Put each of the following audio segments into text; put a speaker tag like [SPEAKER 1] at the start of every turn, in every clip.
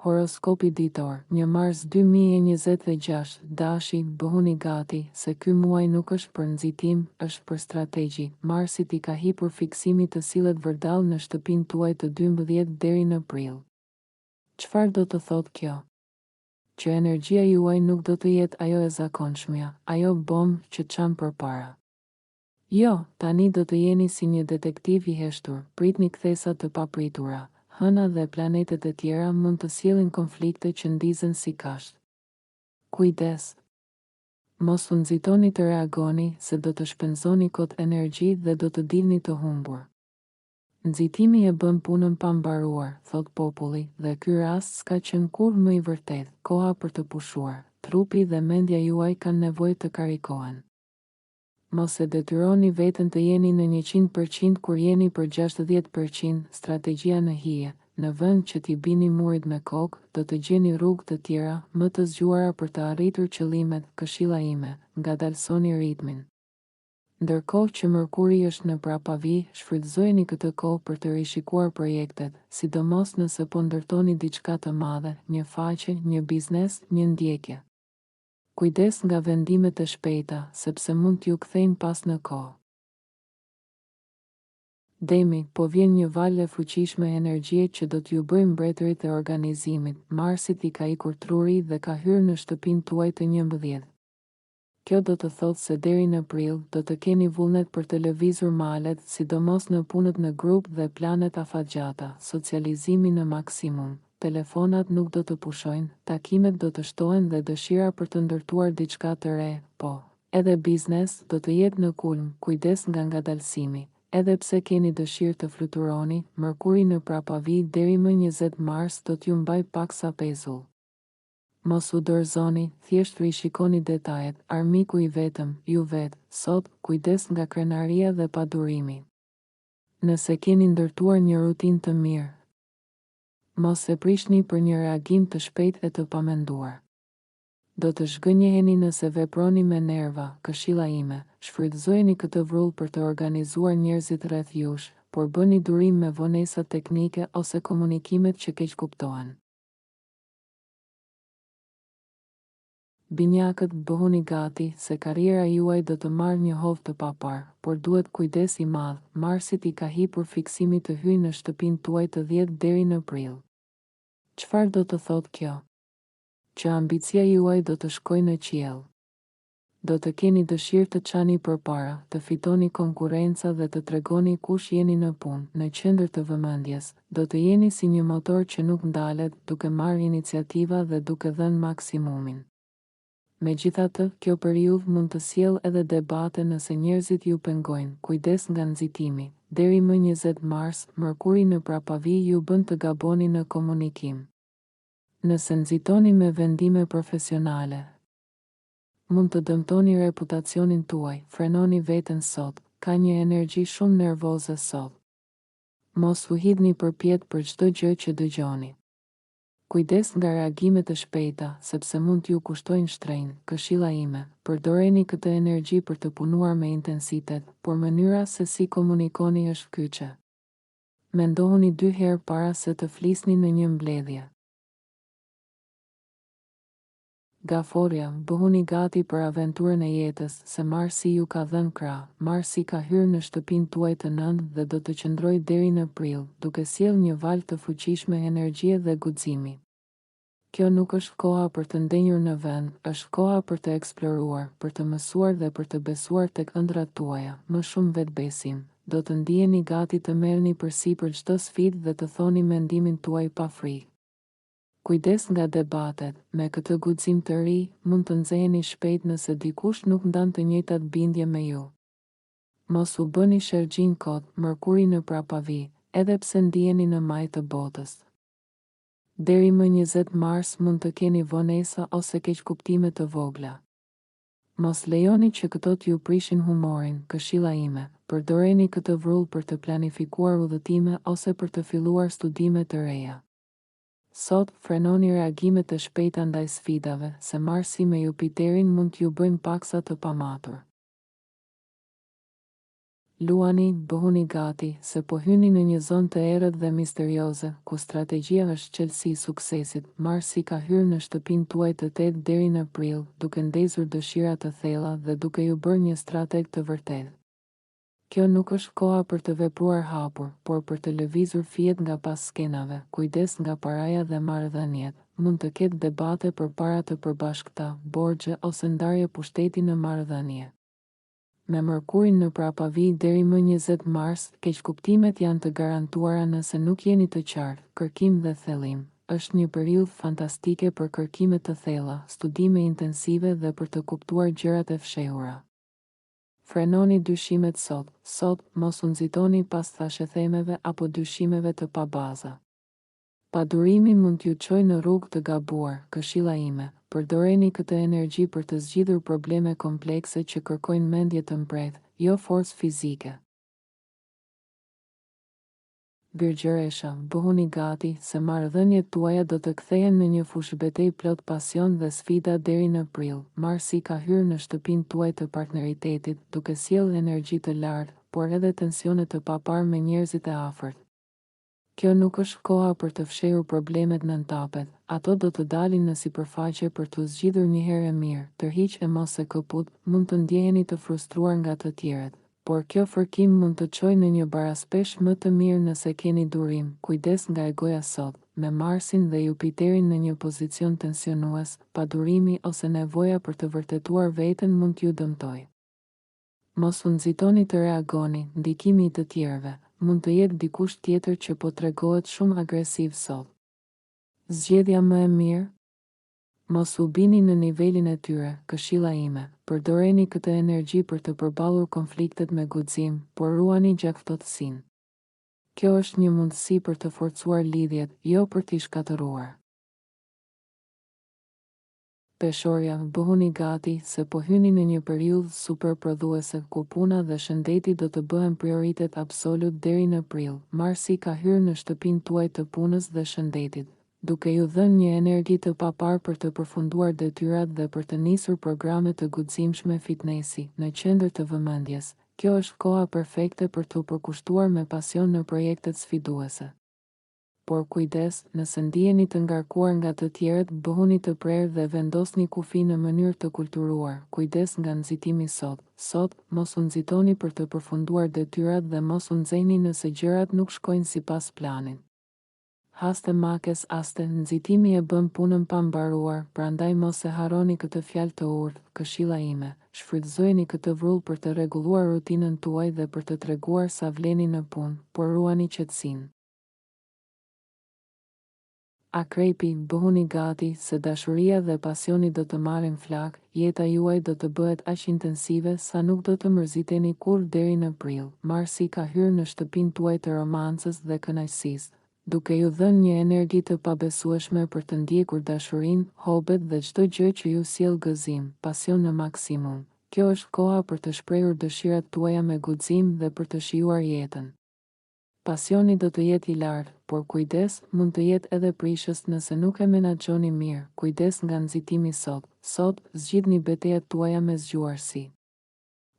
[SPEAKER 1] Horoskopi ditor, 1 Mars 2026, dashi, bëhuni gati, se ky muaj nuk është për nxitim, është për strategji. Marsit i ka hipur fiksimit të sillet vërdall në shtëpinë tuaj të 12 deri në prill. Çfarë do të thotë kjo? Që energjia juaj nuk do të jetë ajo e zakonshmja, ajo bombë që çan përpara. Jo, tani do të jeni si një detektiv i heshtur, pritni kthesa të papritura. Hëna dhe planetet e tjera mund të sjellin konflikte që ndizen si kasht. Kujdes! Mos u nxitoni të reagoni, se do të shpenzoni kot energji dhe do të dilni të humbur. Nxitimi e bën punën pa mbaruar, thot populli, dhe ky rast s'ka qenë kurrë më i vërtet. Koha për të pushuar, trupi dhe mendja juaj kanë nevojë të karikohen. Mos e detyroni veten të jeni në 100% kur jeni për 60%, strategjia në hije. Në vend që t'i bini murit me kokë, do të gjeni rrugë të tjera, më të zgjuara për të arritur qëllimet. Këshilla ime, ngadalsoni ritmin. Ndërkohë që Mërkuri është në prapavi, shfrytëzojeni këtë kohë për të rishikuar projektet, sidomos nëse po ndërtoni diçka të madhe, një faqe, një biznes, një ndjekje. Kujdes nga vendimet e shpejta, sepse mund t'ju kthejnë pas në kohë. Demi, po vjen një valë e fuqishme energjie që do t'ju bëjë mbretërit e organizimit. Marsit i ka ikur truri dhe ka hyrë në shtëpinë tuaj të 11. Kjo do të thotë se deri në prill do të keni vullnet për të lëvizur malet, sidomos në punët në grup dhe planet afatgjata, socializimi në maksimum. Telefonat nuk do të pushojnë, takimet do të shtohen dhe dëshira për të ndërtuar diçka të re, po. Edhe biznes do të jetë në kulm, kujdes nga ngadalsimi. Edhe pse keni dëshirë të fluturoni, Mërkuri në prapavi deri më 20 Mars do t'ju mbaj paksa pezull. Mos u dorëzoni, thjesht rishikoni detajet, armiku i vetëm, ju vetë, sot, kujdes nga krenaria dhe padurimi. Nëse keni ndërtuar një rutinë të mirë, mos e prishni për një reagim të shpejt e të pamenduar. Do të zhgënjeheni nëse veproni me nerva. Këshilla ime, shfrytëzojeni këtë vrull për të organizuar njerëzit rreth jush, por bëni durim me vonesa teknike ose komunikimet që keq kuptohen. Binjakët, bëhuni gati, se karriera juaj do të marrë një hovë të papar, por duhet kujdes i madh. Marsit i ka hipur fiksimit të hyjë në shtëpinë tuaj të 10 deri në prill. Çfarë do të thotë kjo? Që ambicia juaj do të shkojë në qiell. Do të keni dëshirë të çani përpara, të fitoni konkurrenca dhe të tregoni kush jeni në punë. Në qendër të vëmendjes, do të jeni si një motor që nuk ndalet, duke marrë iniciativa dhe duke dhënë maksimumin. Megjithatë, kjo periudhë mund të sjellë edhe debate nëse njerëzit ju pengojnë. Kujdes nga nxitimi. Deri më 20 Mars, Mërkuri në prapavi ju bën të gaboni në komunikim. Nëse nxitoni me vendime profesionale, mund të dëmtoni reputacionin tuaj. Frenoni veten sot, ka një energji shumë nervoze sot. Mos u hidhni përpjet për çdo gjë që dëgjoni. Kujdes nga reagimet e shpejta, sepse mund t'ju kushtojnë shtrenjtë. Këshilla ime, përdoreni këtë energji për të punuar me intensitet, por mënyra se si komunikoni është kyçe. Mendohuni 2 herë para se të flisni në një mbledhje. Gaforja, bëhuni gati për aventurën e jetës, se Marsi ju ka dhënë krah. Marsi ka hyrë në shtëpinë tuaj të 9 dhe do të qëndrojë deri në prill, duke sjellë një valë të fuqishme energjie dhe guximi. Kjo nuk është koha për të ndenjur në vend, është koha për të eksploruar, për të mësuar dhe për të besuar tek ëndrat tuaja. Më shumë vetbesim, do të ndiheni gati të merrni përsipër çdo sfidë dhe të thoni mendimin tuaj pa frikë. Kujdes nga debatet, me këtë guxim të ri, mund të nxeheni shpejt nëse dikush nuk ndan të njëjtat bindje me ju. Mos u bëni shergjin kot, Mërkuri në prapavi, edhe pse ndiheni në majë të botës. Deri më 20 Mars mund të keni vonesa ose keqkuptime të vogla. Mos lejoni që këto t'ju prishin humorin. Këshilla ime, përdoreni këtë vrull për të planifikuar udhëtime ose për të filluar studime të reja. Sot, frenoni reagimet e shpejta ndaj sfidave, se Marsi me Jupiterin mund t'ju bëjnë paksa të pamatur. Luani, bëhuni gati, se po hyni në një zonë të errët dhe misterioze, ku strategjia është çelësi i suksesit. Marsi ka hyrë në shtëpinë tuaj të 8 deri në prill, duke ndezur dëshira të thella dhe duke ju bërë një strateg të vërtetë. Kjo nuk është koha për të vepruar hapur, por për të lëvizur fiet nga pas skenave. Kujdes nga paraja dhe marrëdhëniet. Mund të ketë debate përpara të përbashkëta, borxhe ose ndarje pushteti në marrëdhënie. Me Mërkurin në prapavi deri më 20 mars, keqkuptimet janë të garantuara nëse nuk jeni të qartë. Kërkim dhe thellim. Është një periudhë fantastike për kërkime të thella, studime intensive dhe për të kuptuar gjërat e fshehura. Frenoni dyshimet sot. Sot, mos u nxitoni pas thashethemeve apo dyshimeve të pabaza. Padurimi mund t'ju çojë në rrugë të gabuar. Këshilla ime, përdoreni këtë energji për të zgjidhur probleme komplekse që kërkojnë mendje të mprehtë, jo forcë fizike. Birgjëresha, bëhuni gati, se marrëdhëniet tuaja do të kthehen në një fushbetejë plot pasion dhe sfida deri në prill. Marsi ka hyrë në shtëpinë tuaj të partneritetit, duke sjellë energji të lartë, por edhe tensione të paparë me njerëzit e afërt. Kjo nuk është koha për të fshehur problemet nën tapet, ato do të dalin në sipërfaqe për t'u zgjidhur një herë e mirë. Tërhiq e mos e këput, mund të ndjeheni të frustruar nga të tjerët, por kjo fërkim mund të çojë në një baraspesh më të mirë nëse keni durim. Kujdes nga egoja sot, me Marsin dhe Jupiterin në një pozicion tensionues, padurimi ose nevoja për të vërtetuar veten mund t'ju dëmtojë. Mos u nxitoni të reagoni, ndikimi i të tjerëve. Mund të jetë dikush tjetër që po tregohet shumë agresiv sot. Zgjedhja më e mirë? Mos u bini në nivelin e tyre. Këshilla ime, përdoreni këtë energji për të përballur konfliktet me guxim, por ruani gjaktësinë. Kjo është një mundësi për të forcuar lidhjet, jo për t'i shkatëruar. Peshorja, bëhuni gati, se po hyni në një periudhë super prodhuese, ku puna dhe shëndeti do të bëhen prioritet absolut deri në prill. Marsi ka hyrë në shtëpinë tuaj të punës dhe shëndetit, duke ju dhënë një energji të paparë për të përfunduar detyrat dhe për të nisur programe të guximshme fitnesi. Në qendër të vëmendjes, kjo është koha perfekte për të përkushtuar me pasion në projektet sfiduese. Por kujdes, nëse ndiheni të ngarkuar nga të tjerët, bëhuni të prerë dhe vendosni kufi në mënyrë të kulturuar. Kujdes nga nxitimi sot. Sot, mos u nxitoni për të përfunduar detyrat dhe mos u nxehni nëse gjërat nuk shkojnë sipas planit. Haste makes aste, nxitimi e bën punën pa mbaruar, prandaj mos e harroni këtë fjalë të urtë. Këshilla ime, shfrytëzojeni këtë vrull për të rregulluar rutinën tuaj dhe për të treguar sa vleni në punë, por ruani qetësinë. Akrepi, bëhuni gati, se dashuria dhe pasioni do të marrin flak, jeta juaj do të bëhet aq intensive sa nuk do të mërziteni kurrë deri në prill. Marsi ka hyrë në shtëpinë tuaj të romancës dhe kënaqësisë, duke ju dhënë një energji të pabesueshme për të ndjekur dashurinë, hobet dhe çdo gjë që ju sjell gëzim, pasion në maksimum. Kjo është koha për të shprehur dëshirat tuaja me guxim dhe për të shijuar jetën. Pasioni do të jetë i lartë, por kujdes, mund të jetë edhe prishës nëse nuk e menaxhoni mirë. Kujdes nga nxitimi sot. Sot, zgjidhni betejat tuaja me zgjuarsi.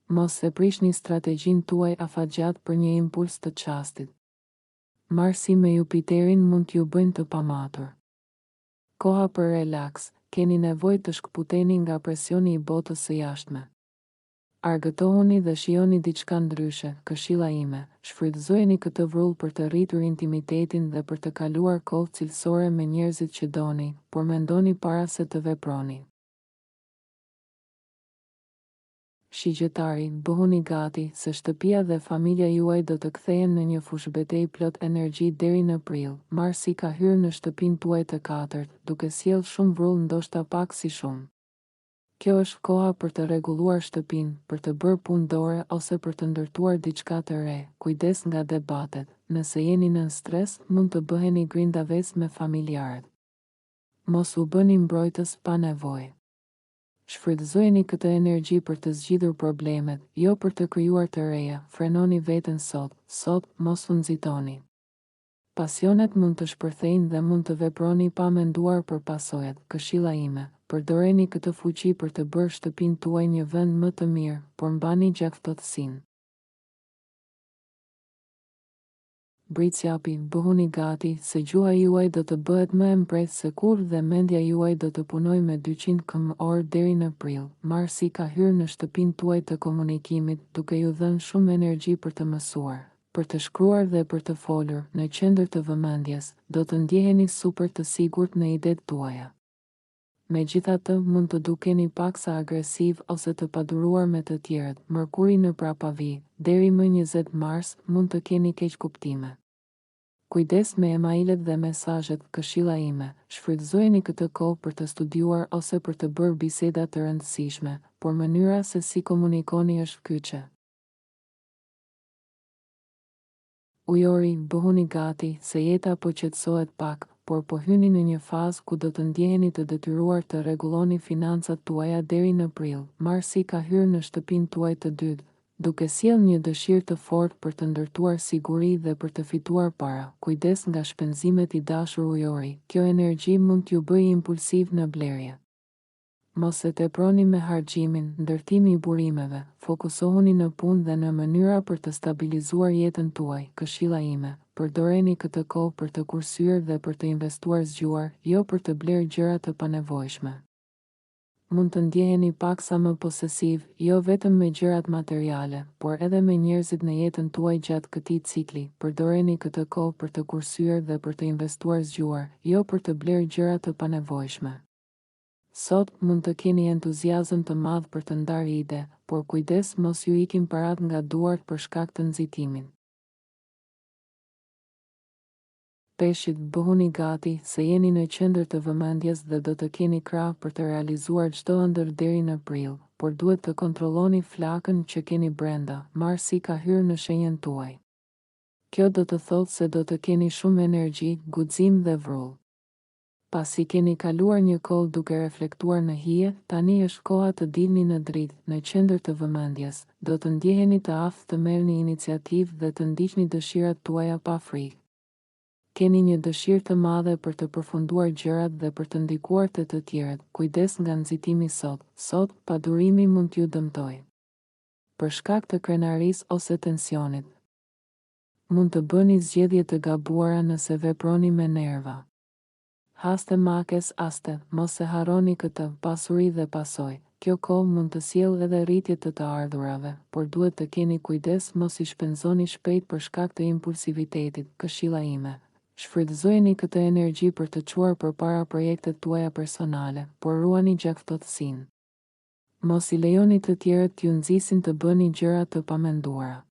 [SPEAKER 1] Mos e prishni strategjinë tuaj afatgjatë për një impuls të çastit. Marsi me Jupiterin mund t'ju bëjnë të pamatur. Koha për relaks, keni nevojë të shkputeni nga presioni i botës së jashtme. Argëtohuni dhe shijoni diçka ndryshe. Këshilla ime, shfrytëzojeni këtë vrull për të rritur intimitetin dhe për të kaluar kohë cilësore me njerëzit që doni, por mendoni para se të veproni. Shigjëtari, bëhuni gati, se shtëpia dhe familja juaj do të kthehen në një fushbetejë plot energji deri në prill. Marsi ka hyrë në shtëpinë tuaj të katërt, duke sjellë shumë vrull, ndoshta pak si shumë. Kjo është koha për të rregulluar shtëpinë, për të bërë punë dore ose për të ndërtuar diçka të re. Kujdes nga debatet. Nëse jeni nën stres, mund të bëheni grindaves me familjarët. Mos u bëni mbrojtës pa nevojë. Shfrytëzojeni këtë energji për të zgjidhur problemet, jo për të krijuar të reja. Frenoni veten sot. Sot, mos u nxitoni. Pasionet mund të shpërthejnë dhe mund të veproni pa menduar për pasojat. Këshilla ime, përdoreni këtë fuqi për të bërë shtëpinë tuaj një vend më të mirë, por mbani gjaktësinë. britsjapi, bëhuni gati, se gjuha juaj do të bëhet më e mprejtë se kur dhe mendja juaj do të punoj me 200 km/orë deri në prill. Marsi ka hyrë në shtëpinë tuaj të komunikimit, duke ju dhënë shumë energji për të mësuar, për të shkruar dhe për të folur. Në qendër të vëmendjes, do të ndjeheni super të sigurt në idetë tuaja. Megjithatë, mund të dukeni paksa agresiv ose të paduruar me të tjerët. Mërkuri në prapavi, deri më 20 mars, mund të keni keq kuptime. Kujdes me emailet dhe mesazhet, këshilla ime. Shfrytëzojeni këtë kohë për të studiuar ose për të bërë biseda të rëndësishme, por mënyra se si komunikoni është kyçe. Ujori, bëhuni gati, se jeta po qetësohet pak, por po hyni në një fazë ku do të ndjeheni të detyruar të rregulloni financat tuaja deri në prill. Marsi ka hyrë në shtëpinë tuaj të dytë, duke sjellë një dëshirë të fortë për të ndërtuar siguri dhe për të fituar para. Kujdes nga shpenzimet i dashur ujori, kjo energji mund t'ju bëjë impulsiv në blerje. Mos e teproni me harxhimin, ndërtimi i burimeve, fokusohuni në punë dhe në mënyra për të stabilizuar jetën tuaj. Këshilla ime, përdoreni këtë kohë për të kursyer dhe për të investuar zgjuar, jo për të blerë gjëra të panevojshme. Mund të ndjeheni paksa më posesiv, jo vetëm me gjërat materiale, por edhe me njerëzit në jetën tuaj gjatë këtij cikli. Përdoreni këtë kohë për të kursyer dhe për të investuar zgjuar, jo për të blerë gjëra të panevojshme. Sot mund të keni entuziazëm të madh për të ndarë ide, por kujdes mos ju ikin parat nga duart për shkak të nxitimin. Peshqit, bëhuni gati, se jeni në qendër të vëmendjes dhe do të keni krah për të realizuar çdo ëndër deri në prill, por duhet të kontrolloni flakën që keni brenda. Marsi ka hyrë në shenjën tuaj. Kjo do të thotë se do të keni shumë energji, guxim dhe vrull. Pasi keni kaluar një kohë duke reflektuar në hije, tani është koha të dilni në dritë, në qendër të vëmendjes. Do të ndjeheni të aftë të merrni iniciativë dhe të ndiqni dëshirat tuaja pa frikë. Keni një dëshirë të madhe për të përfunduar gjërat dhe për të ndikuar të tjerët. Kujdes nga nxitimi sot. Sot, padurimi mund t'ju dëmtojë. Për shkak të krenarisë ose tensionit, mund të bëni zgjedhje të gabuara nëse veproni me nerva. Haste makes aste, mos e harroni këtë, pasuri dhe pasoj. Kjo kohë mund të sjellë edhe rritje të ardhurave, por duhet të keni kujdes mos i shpenzoni shpejt për shkak të impulsivitetit. Këshilla ime, shfrytëzojeni këtë energji për të çuar përpara projektet tuaja personale, por ruani gjaktësinë. Mos i lejoni të tjerët t'ju nxisin të bëni gjëra të pamenduara.